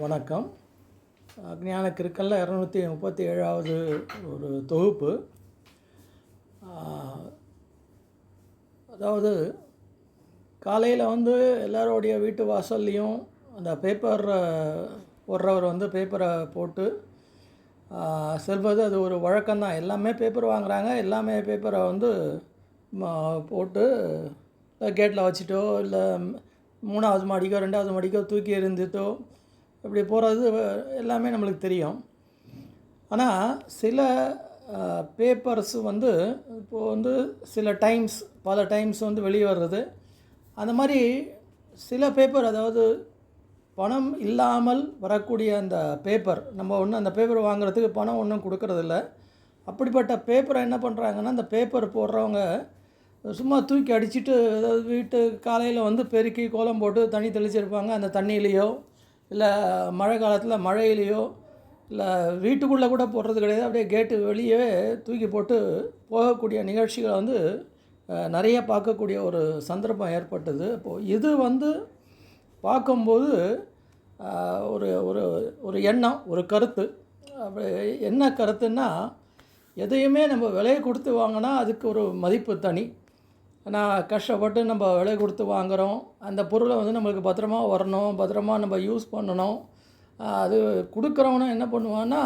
வணக்கம். ஞான கிறுக்கல்ல 237வது ஒரு தொகுப்பு. அதாவது காலையில் எல்லாரோடைய வீட்டு வாசல்லையும் அந்த பேப்பர் போடுறவர் பேப்பரை போட்டு செல்வது அது ஒரு வழக்கம்தான். எல்லாமே பேப்பர் வாங்குகிறாங்க, எல்லாமே பேப்பரை போட்டு கேட்டில் வச்சுட்டோ இல்லை 3வது மாடிக்கோ 2வது மாடிக்கோ தூக்கி எறிந்துட்டோ இப்படி போகிறது எல்லாமே நம்மளுக்கு தெரியும். ஆனால் சில பேப்பர்ஸ் இப்போது சில டைம்ஸ் பல டைம்ஸ் வெளியே வர்றது. அந்த மாதிரி சில பேப்பர், அதாவது பணம் இல்லாமல் வரக்கூடிய அந்த பேப்பர், நம்ம அந்த பேப்பர் வாங்குறதுக்கு பணம் ஒன்றும் கொடுக்கறதில்ல. அப்படிப்பட்ட பேப்பரை என்ன பண்ணுறாங்கன்னா, அந்த பேப்பர் போடுறவங்க சும்மா தூக்கி அடிச்சுட்டு, அதாவது வீட்டு காலையில் பெருக்கி கோலம் போட்டு தண்ணி தெளிச்சிருப்பாங்க. அந்த தண்ணியிலையோ இல்லை மழை காலத்தில் மழையிலையோ இல்லை வீட்டுக்குள்ளே கூட போடுறது கிடையாது, அப்படியே கேட்டு வெளியே தூக்கி போட்டு போகக்கூடிய நிகழ்ச்சிகளை நிறைய பார்க்கக்கூடிய ஒரு சந்தர்ப்பம் ஏற்பட்டது. இப்போது இது பார்க்கும்போது ஒரு ஒரு ஒரு எண்ணம், ஒரு கருத்து. அப்படி என்ன கருத்துன்னா, எதையுமே நம்ம விலையை கொடுத்து வாங்கினா அதுக்கு ஒரு மதிப்பு தனி. ஆனால் கஷ்டப்பட்டு நம்ம விலை கொடுத்து வாங்குகிறோம், அந்த பொருளை நம்மளுக்கு பத்திரமா வரணும், பத்திரமா நம்ம யூஸ் பண்ணணும். அது கொடுக்குறவனும் என்ன பண்ணுவான்னா,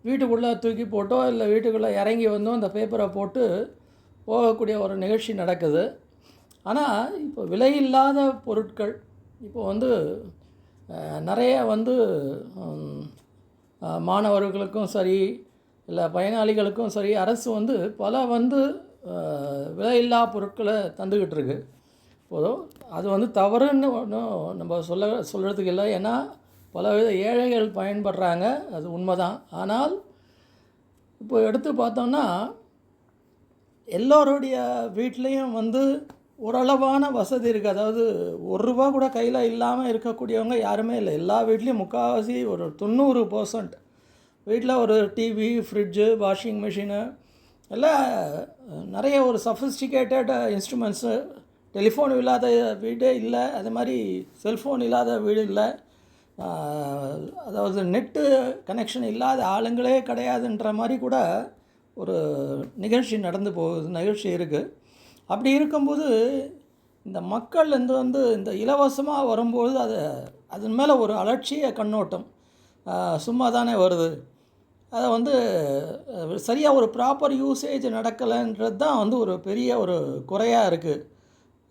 வீட்டுக்குள்ளே தூக்கி போட்டோ இல்லை வீட்டுக்குள்ளே இறங்கி அந்த பேப்பரை போட்டு போகக்கூடிய ஒரு நிகழ்ச்சி நடக்குது. ஆனால் இப்போ விலையில்லாத பொருட்கள் இப்போ நிறைய மாணவர்களுக்கும் சரி இல்லை பயனாளிகளுக்கும் சரி அரசு பல விலையில்லா பொருட்களை தந்துக்கிட்டு இருக்கு. போதும் அது தவறுன்னு ஒன்றும் நம்ம சொல்கிறதுக்கு இல்லை. ஏன்னா பலவித ஏழைகள் பயன்படுறாங்க, அது உண்மைதான். ஆனால் இப்போ எடுத்து பார்த்தோம்னா எல்லோருடைய வீட்லேயும் ஓரளவான வசதி இருக்குது. அதாவது ₹1 கூட கையில் இல்லாமல் இருக்கக்கூடியவங்க யாருமே இல்லை. எல்லா வீட்லேயும் முக்கால்வாசி ஒரு 90% வீட்டில் ஒரு டிவி, ஃப்ரிட்ஜு, வாஷிங் மிஷினு எல்லாம் நிறைய ஒரு சஃபிஸ்டிகேட்டட் இன்ஸ்ட்ருமெண்ட்ஸு. டெலிஃபோன் இல்லாத வீடே இல்லை, அது மாதிரி செல்ஃபோன் இல்லாத வீடு இல்லை, அதாவது நெட்டு கனெக்ஷன் இல்லாத ஆளுங்களே கிடையாதுன்ற மாதிரி கூட ஒரு நிகழ்ச்சி இருக்குது. அப்படி இருக்கும்போது இந்த மக்கள் இந்த இலவசமாக வரும்போது அதன் மேலே ஒரு அலட்சிய கண்ணோட்டம் சும்மா தானே வருது. அதை சரியாக ஒரு ப்ராப்பர் யூசேஜ் நடக்கலைன்றது தான் ஒரு பெரிய ஒரு குறையாக இருக்குது.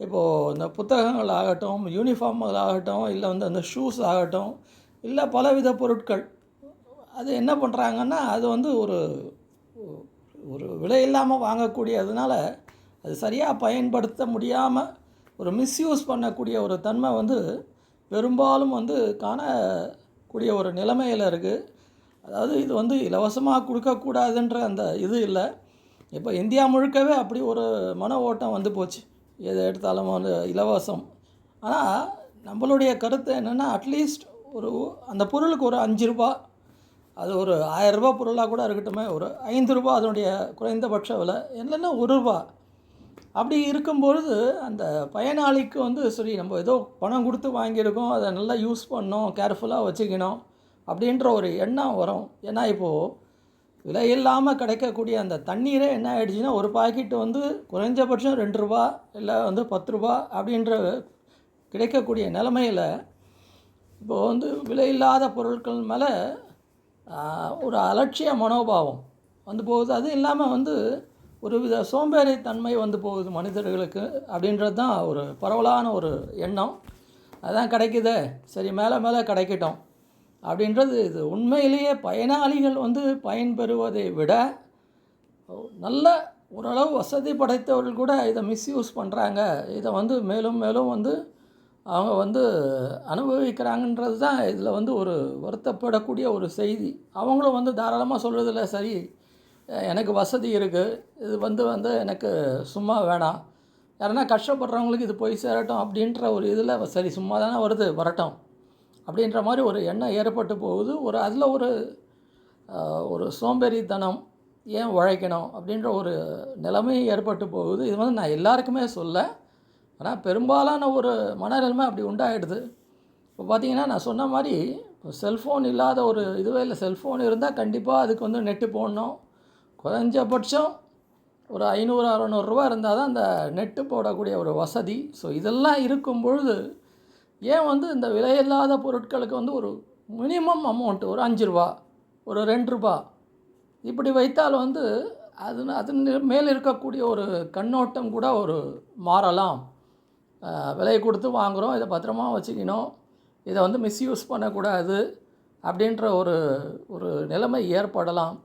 இப்போது இந்த புத்தகங்கள் ஆகட்டும், யூனிஃபார்ம்கள் ஆகட்டும், இல்லை அந்த ஷூஸ் ஆகட்டும், இல்லை பலவித பொருட்கள், அது என்ன பண்ணுறாங்கன்னா, அது ஒரு ஒரு விலை இல்லாமல் வாங்கக்கூடியதுனால அது சரியாக பயன்படுத்த முடியாமல் ஒரு மிஸ்யூஸ் பண்ணக்கூடிய ஒரு தன்மை பெரும்பாலும் காணக்கூடிய ஒரு நிலைமையில் இருக்குது. அதாவது இது இலவசமாக கொடுக்கக்கூடாதுன்ற அந்த இது இல்லை. இப்போ இந்தியா முழுக்கவே அப்படி ஒரு மன ஓட்டம் போச்சு. எதை எடுத்தாலும் இலவசம். ஆனால் நம்மளுடைய கருத்து என்னென்னா, அட்லீஸ்ட் அந்த பொருளுக்கு ஒரு ₹5, அது ஒரு ₹1000 பொருளாக கூட இருக்கட்டுமே, ஒரு ₹5 அதனுடைய குறைந்தபட்ச விலை, இல்லைன்னா ₹1. அப்படி இருக்கும்பொழுது அந்த பயனாளிக்கு சரி, நம்ம ஏதோ பணம் கொடுத்து வாங்கியிருக்கோம், அதை நல்லா யூஸ் பண்ணோம், கேர்ஃபுல்லாக வச்சுக்கணும் அப்படின்ற ஒரு எண்ணம் வரும். ஏன்னா இப்போது விலை இல்லாமல் கிடைக்கக்கூடிய அந்த தண்ணீரே என்ன ஆகிடுச்சின்னா, ஒரு பாக்கெட்டு குறைஞ்சபட்சம் ₹2 இல்லை ₹10 அப்படின்ற கிடைக்கக்கூடிய நிலைமையில் இப்போது விலை இல்லாத பொருட்கள் மேலே ஒரு அலட்சிய மனோபாவம் போகுது. அது இல்லாமல் ஒரு வித சோம்பேறித்தன்மை போகுது மனிதர்களுக்கு அப்படின்றது தான் ஒரு பரவலான ஒரு எண்ணம். அதான் கிடைக்குதே, சரி மேலே மேலே கிடைக்கட்டும் அப்படின்றது. இது உண்மையிலேயே பயனாளிகள் பயன்பெறுவதை விட நல்ல ஓரளவு வசதி படைத்தவர்கள் கூட இதை மிஸ்யூஸ் பண்ணுறாங்க. இதை மேலும் மேலும் அவங்க அனுபவிக்கிறாங்கன்றது தான் இதில் ஒரு வருத்தப்படக்கூடிய ஒரு செய்தி. அவங்களும் தாராளமாக சொல்கிறதில்ல, சரி எனக்கு வசதி இருக்குது, இது எனக்கு சும்மா வேணாம், யாருன்னா கஷ்டப்படுறவங்களுக்கு இது போய் சேரட்டும் அப்படின்ற ஒரு இதில் சரி சும்மா தானே வருது வரட்டும் அப்படின்ற மாதிரி ஒரு எண்ணம் ஏற்பட்டு போகுது. அதில் ஒரு சோம்பேறித்தனம், ஏன் உழைக்கணும் அப்படின்ற ஒரு நிலைமை ஏற்பட்டு போகுது. இது நான் எல்லாருக்குமே சொல்ல, ஆனால் பெரும்பாலான ஒரு மனநிலைமை அப்படி உண்டாகிடுது. இப்போ பார்த்திங்கன்னா, நான் சொன்ன மாதிரி செல்ஃபோன் இல்லாத ஒரு இதுவே இல்லை. செல்ஃபோன் இருந்தால் கண்டிப்பாக அதுக்கு வந்து நெட்டு போடணும். குறைஞ்சபட்சம் ஒரு 500 600 இருந்தால் தான் அந்த நெட்டு போடக்கூடிய ஒரு வசதி. ஸோ இதெல்லாம் இருக்கும் பொழுது ஏன் வந்து இந்த விலையில்லாத பொருட்களுக்கு வந்து ஒரு மினிமம் அமௌண்ட்டு ஒரு ரூ. 5 ஒரு ரூ. 2 இப்படி வைத்தால் வந்து அதன் மேல் இருக்கக்கூடிய ஒரு கண்ணோட்டம் கூட ஒரு மாறலாம். விலை கொடுத்து வாங்குகிறோம், இதை பத்திரமா வச்சுக்கணும், இதை வந்து மிஸ்யூஸ் பண்ணக்கூடாது அப்படின்ற ஒரு ஒரு நிலைமை ஏற்படலாம்.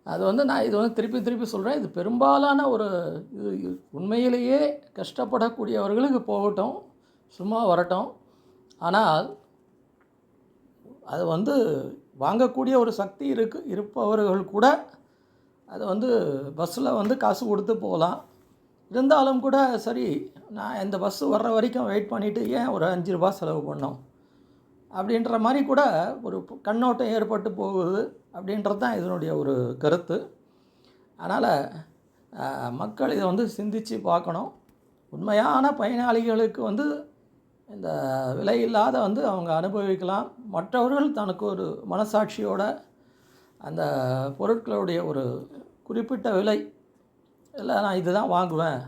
அது வந்து நான் இது வந்து திருப்பி திருப்பி சொல்கிறேன், இது பெரும்பாலான ஒரு இது உண்மையிலேயே கஷ்டப்படக்கூடியவர்களுக்கு போகட்டும், சும்மா வரட்டும். ஆனால் அது வந்து வாங்கக்கூடிய ஒரு சக்தி இருப்பவர்கள் கூட அது வந்து பஸ்ஸில் வந்து காசு கொடுத்து போகலாம். இருந்தாலும் கூட சரி, நான் இந்த பஸ்ஸு வர்ற வரைக்கும் வெயிட் பண்ணிவிட்டு ஏன் ஒரு ரூ. 5 செலவு பண்ணோம் அப்படின்ற மாதிரி கூட ஒரு கண்ணோட்டம் ஏற்பட்டு போகுது அப்படின்றது தான் இதனுடைய ஒரு கருத்து. அதனால் மக்கள் இதை வந்து சிந்தித்து பார்க்கணும். உண்மையான பயனாளிகளுக்கு வந்து இந்த விலையில்லாத வந்து அவங்க அனுபவிக்கலாம். மற்றவர்கள் தனக்கு ஒரு மனசாட்சியோட அந்த பொருட்களுடைய ஒரு குறிப்பிட்ட விலை இல்லை, நான் இது தான் வாங்குவேன்,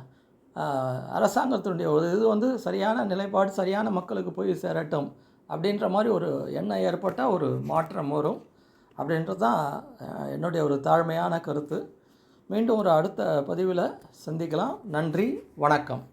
அரசாங்கத்தினுடைய ஒரு இது வந்து சரியான நிலைப்பாடு சரியான மக்களுக்கு போய் சேரட்டும் அப்படின்ற மாதிரி ஒரு எண்ணம் ஏற்பட்டால் ஒரு மாற்றம் வரும் அப்படின்றது தான் என்னுடைய ஒரு தாழ்மையான கருத்து. மீண்டும் ஒரு அடுத்த பதிவில் சந்திக்கலாம். நன்றி, வணக்கம்.